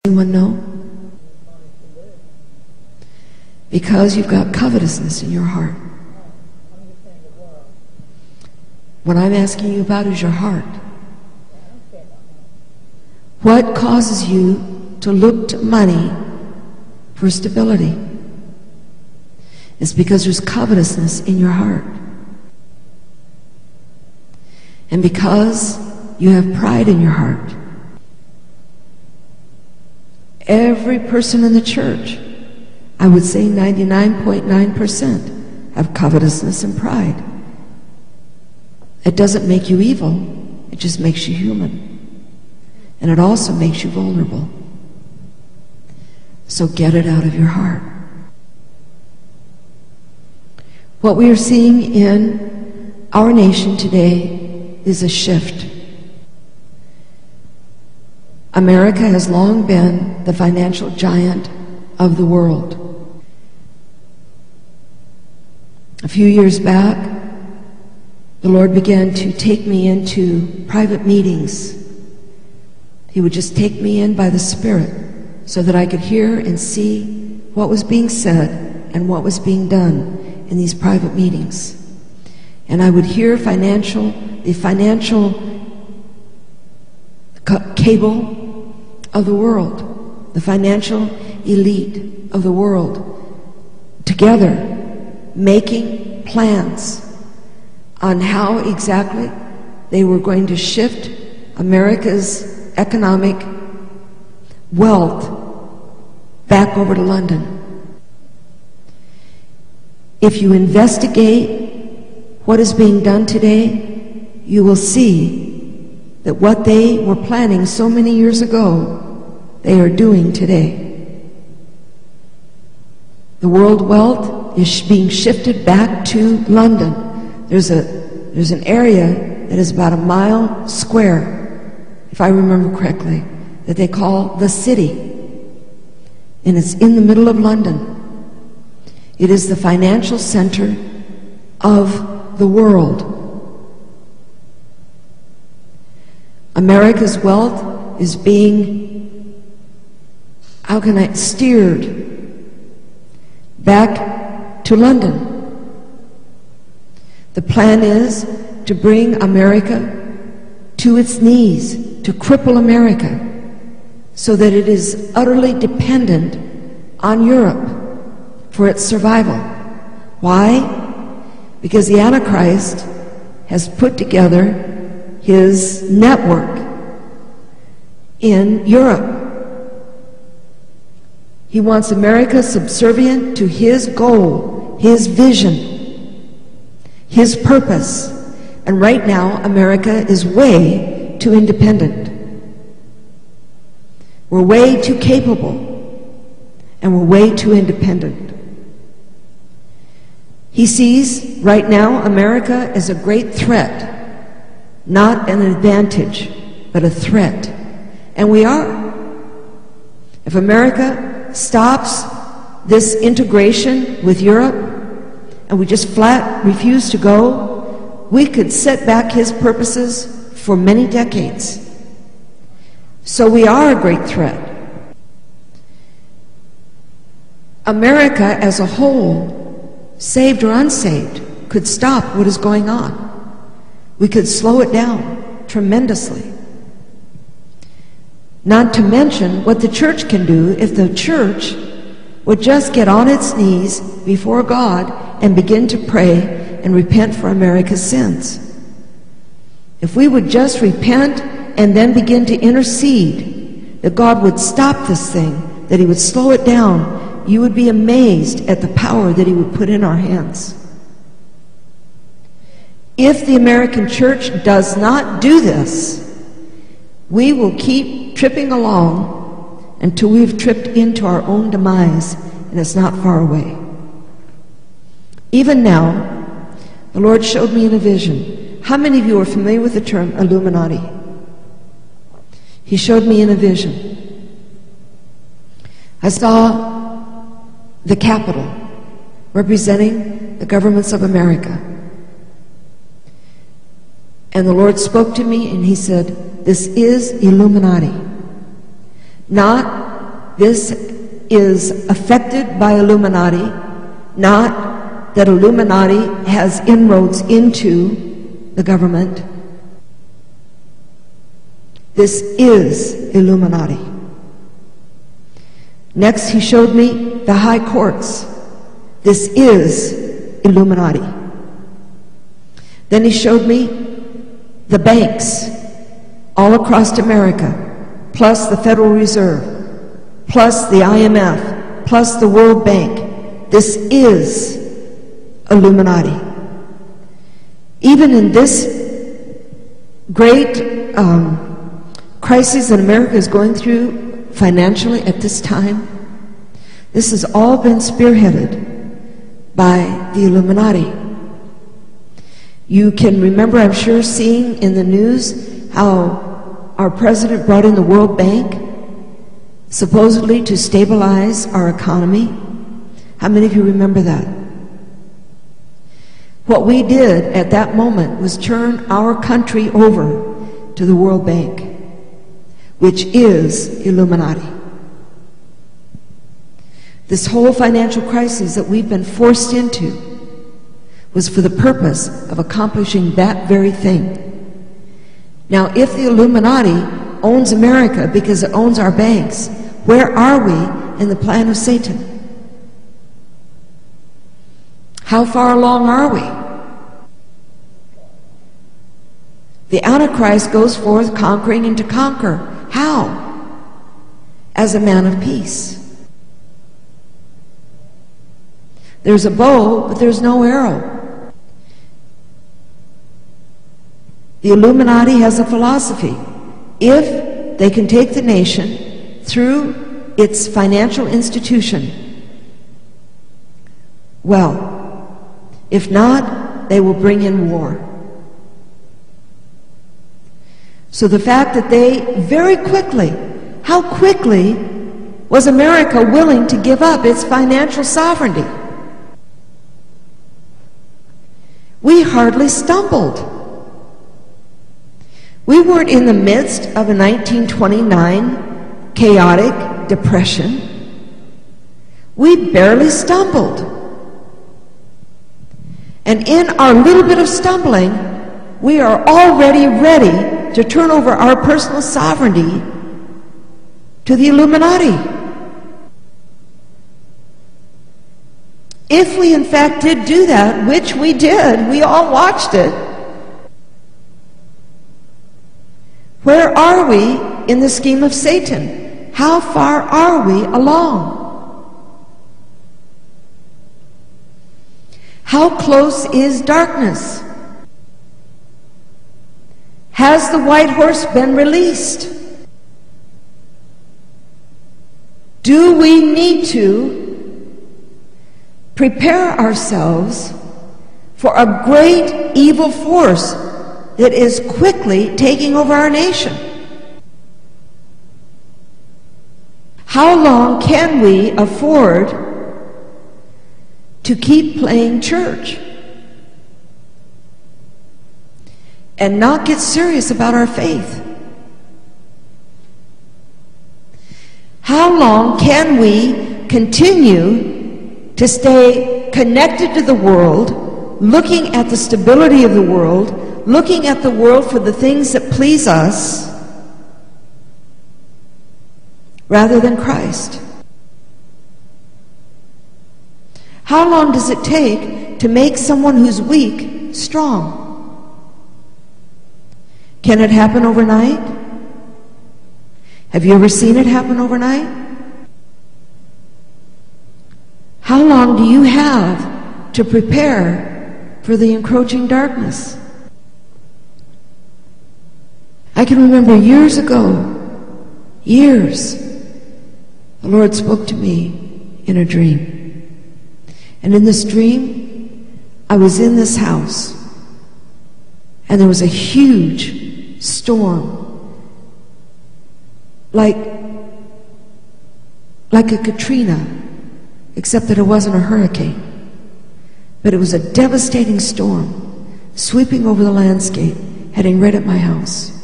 anyone know? Because you've got covetousness in your heart. What I'm asking you about is your heart. What causes you to look to money for stability? It's because there's covetousness in your heart. And because you have pride in your heart. Every person in the church, I would say 99.9%, have covetousness and pride. It doesn't make you evil, it just makes you human. And it also makes you vulnerable. So get it out of your heart. What we are seeing in our nation today is a shift. America has long been the financial giant of the world. A few years back, the Lord began to take me into private meetings. He would just take me in by the Spirit so that I could hear and see what was being said and what was being done in these private meetings. And I would hear the financial cable of the world, the financial elite of the world, together making plans on how exactly they were going to shift America's economic wealth back over to London. If you investigate what is being done today, you will see that what they were planning so many years ago, they are doing today. The world wealth is being shifted back to London. There's an area that is about a mile square, if I remember correctly, that they call the city. And it's in the middle of London. It is the financial center of the world. America's wealth is being, steered back to London. The plan is to bring America to its knees, to cripple America, so that it is utterly dependent on Europe for its survival. Why? Because the Antichrist has put together his network in Europe. He wants America subservient to his goal, his vision, his purpose. And right now, America is way too independent. We're way too capable, and we're way too independent. He sees right now America as a great threat, not an advantage, but a threat. And we are. If America stops this integration with Europe, and we just flat refuse to go, we could set back his purposes for many decades. So we are a great threat. America as a whole, saved or unsaved, could stop what is going on. We could slow it down tremendously. Not to mention what the church can do if the church would just get on its knees before God and begin to pray and repent for America's sins. If we would just repent and then begin to intercede that God would stop this thing, that he would slow it down, you would be amazed at the power that he would put in our hands. If the American church does not do this, we will keep tripping along until we've tripped into our own demise, and it's not far away. Even now, the Lord showed me in a vision. How many of you are familiar with the term Illuminati? He showed me in a vision. I saw the Capitol representing the governments of America. And the Lord spoke to me and he said, this is Illuminati. Not this is affected by Illuminati, not that Illuminati has inroads into the government. This is Illuminati. Next, he showed me the high courts. This is Illuminati. Then he showed me the banks all across America, plus the Federal Reserve, plus the IMF, plus the World Bank. This is Illuminati. Even in this great crisis that America is going through financially at this time, this has all been spearheaded by the Illuminati. You can remember, I'm sure, seeing in the news how our president brought in the World Bank, supposedly to stabilize our economy. How many of you remember that? What we did at that moment was turn our country over to the World Bank, which is Illuminati. This whole financial crisis that we've been forced into was for the purpose of accomplishing that very thing. Now, if the Illuminati owns America because it owns our banks, where are we in the plan of Satan? How far along are we? The Antichrist goes forth conquering and to conquer. How? As a man of peace. There's a bow, but there's no arrow. The Illuminati has a philosophy. If they can take the nation through its financial institution, well, if not, they will bring in war. So the fact that they very quickly, how quickly was America willing to give up its financial sovereignty? We hardly stumbled. We weren't in the midst of a 1929 chaotic depression. We barely stumbled. And in our little bit of stumbling, we are already ready to turn over our personal sovereignty to the Illuminati. If we in fact did do that, which we did, we all watched it, where are we in the scheme of Satan? How far are we along? How close is darkness? Has the white horse been released? Do we need to prepare ourselves for a great evil force that is quickly taking over our nation? How long can we afford to keep playing church and not get serious about our faith? How long can we continue to stay connected to the world, looking at the stability of the world, looking at the world for the things that please us, rather than Christ? How long does it take to make someone who's weak strong? Can it happen overnight? Have you ever seen it happen overnight? How long do you have to prepare for the encroaching darkness? I can remember years ago, years, the Lord spoke to me in a dream. And in this dream, I was in this house, and there was a huge storm, like a Katrina, except that it wasn't a hurricane. But it was a devastating storm, sweeping over the landscape, heading right at my house.